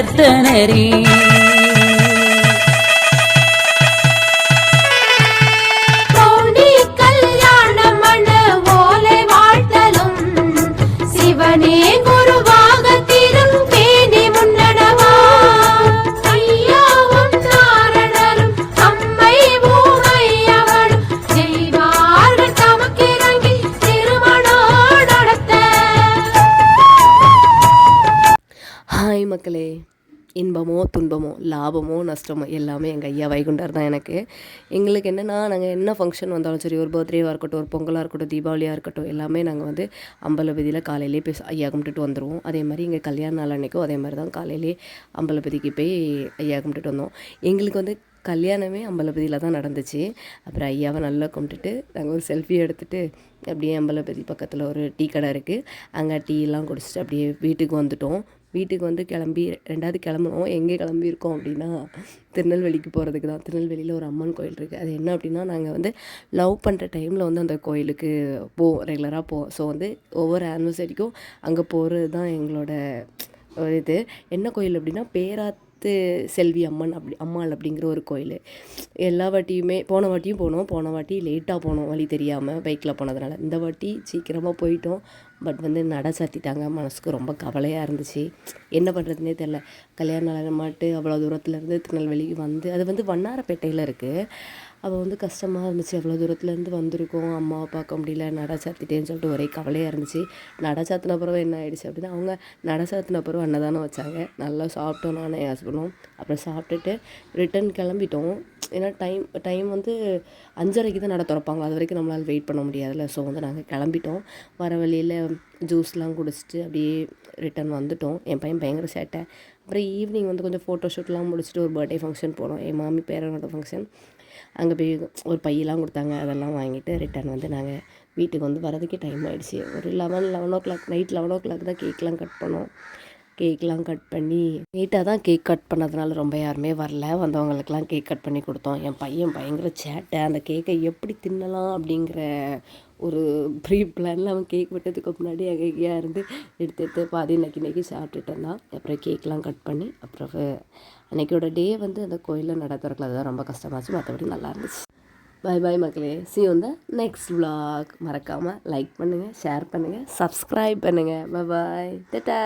சேர்த்த நெறி. ஹாய் மக்களே, இன்பமோ துன்பமோ லாபமோ நஷ்டமோ எல்லாமே எங்கள் ஐயா வைகுண்டர் தான் எனக்கு. எங்களுக்கு என்னென்னா, நாங்கள் என்ன ஃபங்க்ஷன் வந்தாலும் சரி, ஒரு பர்த்டேவாக இருக்கட்டும், ஒரு பொங்கலாக இருக்கட்டும், தீபாவளியாக இருக்கட்டும், எல்லாமே நாங்கள் வந்து அம்பலபதியில் காலையிலே போய் ஐயா கும்பிட்டுட்டு வந்துடுவோம். அதே மாதிரி எங்கள் கல்யாண நாள் அன்றைக்கும் அதே மாதிரி தான் காலையிலே அம்பலபதிக்கு போய் ஐயா கும்பிட்டுட்டு வந்தோம். எங்களுக்கு வந்து கல்யாணமே அம்பலபதியில் தான் நடந்துச்சு. அப்புறம் ஐயாவை நல்லா கும்பிட்டுட்டு நாங்கள் ஒரு செல்ஃபி எடுத்துகிட்டு அப்படியே அம்பலபதி பக்கத்தில் ஒரு டீ கடை இருக்குது, அங்கே டீலாம் குடிச்சிட்டு அப்படியே வீட்டுக்கு வந்துட்டோம். வீட்டுக்கு வந்து கிளம்பி 2வது கிளம்புனோம். எங்கே கிளம்பியிருக்கோம் அப்படின்னா, திருநெல்வேலிக்கு போகிறதுக்கு தான். திருநெல்வேலியில் ஒரு அம்மன் கோயில் இருக்குது. அது என்ன அப்படின்னா, நாங்கள் வந்து லவ் பண்ணுற டைமில் வந்து அந்த கோயிலுக்கு போவோம், ரெகுலராக போவோம். ஸோ வந்து ஒவ்வொரு ஆனிவர்சரிக்கும் அங்கே போகிறது தான் எங்களோட இது. என்ன கோயில் அப்படின்னா, பேராத்து செல்வி அம்மன் அம்மாள் அப்படிங்கிற ஒரு கோயில். எல்லா வாட்டியுமே போன வாட்டியும் போனோம். போன வாட்டி லேட்டாக போனோம், வழி தெரியாமல் பைக்கில் போனதுனால. இந்த வாட்டி சீக்கிரமாக போயிட்டோம். பட் வந்து நடை சாத்திட்டாங்க. மனசுக்கு ரொம்ப கவலையாக இருந்துச்சு. என்ன பண்ணுறதுனே தெரில. கல்யாண நாள் மாட்டு அவ்வளோ தூரத்துலேருந்து திருநெல்வேலிக்கு வந்து, அது வந்து வண்ணாரப்பேட்டையில் இருக்குது. அவள் வந்து கஷ்டமாக இருந்துச்சு. அவ்வளோ தூரத்துலேருந்து வந்திருக்கோம், அம்மாவை பார்க்க முடியல, நடை சாத்திட்டேன்னு சொல்லிட்டு ஒரே கவலையாக இருந்துச்சு. நடை சாத்தின பிறகு என்ன ஆகிடுச்சு அப்படின்னா, அவங்க நடை சாத்தின பிறகு அன்னதானம் வச்சாங்க. நல்லா சாப்பிட்டோம், நானும் என் ஹஸ்பண்டும். அப்புறம் சாப்பிட்டுட்டு ரிட்டன் கிளம்பிட்டோம். ஏன்னா டைம் வந்து 5:30க்கு தான் நடை திறப்பாங்க. அது வரைக்கும் நம்மளால் வெயிட் பண்ண முடியாதுல்ல. ஸோ வந்து நாங்கள் கிளம்பிட்டோம். வர வழியில் ஜூஸ்லாம் குடிச்சிட்டு அப்படியே ரிட்டன் வந்துட்டோம். என் பையன் பயங்கர சேட்டை. அப்புறம் ஈவினிங் வந்து கொஞ்சம் ஃபோட்டோ ஷூட்லாம் முடிச்சுட்டு ஒரு பர்த்டே ஃபங்க்ஷன் போனோம், என் மாமி பேரனோட ஃபங்க்ஷன். அங்கே போய் ஒரு பையெல்லாம் கொடுத்தாங்க, அதெல்லாம் வாங்கிட்டு ரிட்டன் வந்து நாங்கள் வீட்டுக்கு வந்து வரதுக்கே டைம் ஆகிடுச்சு. ஒரு 11 நைட் 11 தான் கேக்லாம் கட் பண்ணோம். கேக்லாம் கட் பண்ணி நீட்டாக தான் கேக் கட் பண்ணதுனால ரொம்ப யாருமே வரல. வந்தவங்களுக்கெல்லாம் கேக் கட் பண்ணி கொடுத்தோம். என் பையன் பயங்கர சேட்டை. அந்த கேக்கை எப்படி தின்னலாம் அப்படிங்கிற ஒரு ப்ரீ பிளானில் அவன் கேக் வெட்டதுக்கு முன்னாடி எங்கேயா இருந்து எடுத்து பாதி நக்கி சாப்பிட்டுட்டு இருந்தான். அப்புறம் கேக்லாம் கட் பண்ணி அப்புறம் அன்றைக்கோட டே வந்து அந்த கோயிலில் நட திறக்கல. அதுதான் ரொம்ப கஷ்டமாச்சு. மற்றபடி நல்லா இருந்துச்சு. பாய் பாய் மக்களே. see you on the next vlog. மறக்காமல் லைக் பண்ணுங்கள், ஷேர் பண்ணுங்கள், சப்ஸ்கிரைப் பண்ணுங்கள். பாய் டாடா.